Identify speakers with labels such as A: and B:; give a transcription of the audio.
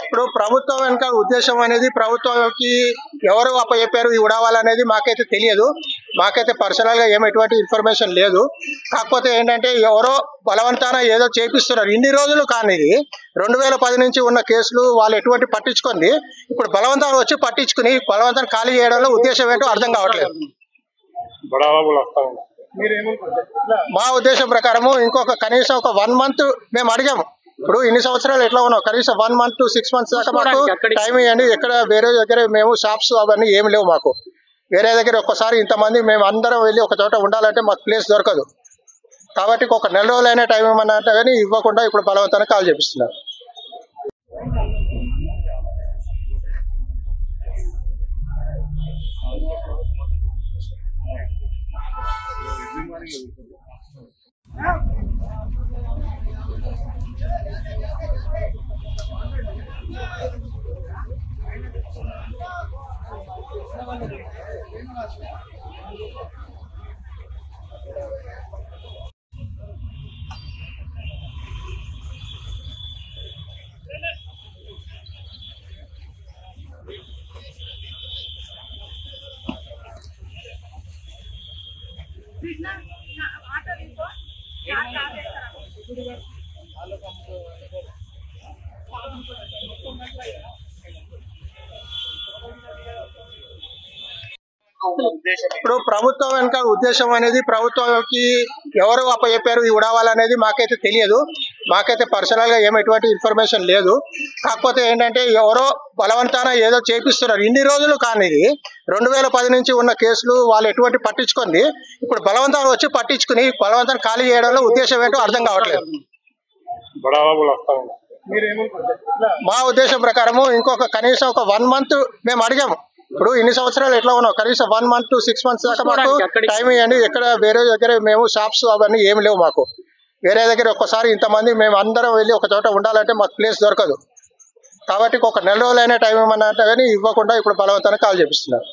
A: ఇప్పుడు ప్రభుత్వం వెనుక ఉద్దేశం అనేది ప్రభుత్వానికి ఎవరు అప్పచెప్పారు ఈ ఉడవాలనేది మాకైతే తెలియదు. మాకైతే పర్సనల్ గా ఎటువంటి ఇన్ఫర్మేషన్ లేదు. కాకపోతే ఏంటంటే ఎవరో బలవంతాన ఏదో చేపిస్తున్నారు. ఇన్ని రోజులు కానీ 2010 నుంచి ఉన్న కేసులు వాళ్ళు ఎటువంటి పట్టించుకుంది. ఇప్పుడు బలవంతాన్ని వచ్చి పట్టించుకుని బలవంతాన్ని ఖాళీ చేయడంలో ఉద్దేశం ఏంటో అర్థం కావట్లేదు. మా ఉద్దేశం ప్రకారము ఇంకొక కనీసం ఒక 1 month మేము అడిగాము. ఇప్పుడు ఇన్ని సంవత్సరాలు ఎట్లా ఉన్నాం, కనీసం 1 month to 6 months దాకా మాకు టైం ఇవ్వండి. ఎక్కడ వేరే దగ్గర మేము షాప్స్ అవన్నీ ఏమి లేవు మాకు. వేరే దగ్గర ఒక్కసారి ఇంతమంది మేము అందరం వెళ్ళి ఒక చోట ఉండాలంటే మాకు ప్లేస్ దొరకదు. కాబట్టి ఒక 4 రోజులైనా టైం ఇవ్వమన్నా కానీ ఇవ్వకుండా ఇప్పుడు బలవంతాన్ని కాల్ చేపిస్తున్నారు. ఇప్పుడు ప్రభుత్వం వెనుక ఉద్దేశం అనేది ప్రభుత్వానికి ఎవరు అప్పచెప్పారు ఈ ఉడవాలనేది మాకైతే తెలియదు. మాకైతే పర్సనల్ గా ఎటువంటి ఇన్ఫర్మేషన్ లేదు. కాకపోతే ఏంటంటే ఎవరో బలవంతాన ఏదో చేపిస్తున్నారు. ఇన్ని రోజులు కానీ 2010 నుంచి ఉన్న కేసులు వాళ్ళు ఎటువంటి పట్టించుకుంది. ఇప్పుడు బలవంతాన్ని వచ్చి పట్టించుకుని బలవంతాన్ని ఖాళీ చేయడంలో ఉద్దేశం ఏంటో అర్థం కావట్లేదు. మా ఉద్దేశం ప్రకారము ఇంకొక కనీసం ఒక 1 month మేము అడిగాము. ఇప్పుడు ఇన్ని సంవత్సరాలు ఎట్లా ఉన్నాం, కనీసం 1 month to 6 months దాకా మాకు టైం ఇవ్వండి. ఎక్కడ వేరే దగ్గర మేము షాప్స్ అవన్నీ ఏమి లేవు మాకు. వేరే దగ్గర ఒక్కసారి ఇంతమంది మేము అందరం వెళ్ళి ఒక చోట ఉండాలంటే మాకు ప్లేస్ దొరకదు. కాబట్టి ఒక 4 రోజులైనా టైం ఇవ్వమన్నా కానీ ఇవ్వకుండా ఇప్పుడు బలవంతాన్ని కాల్ చేపిస్తున్నారు.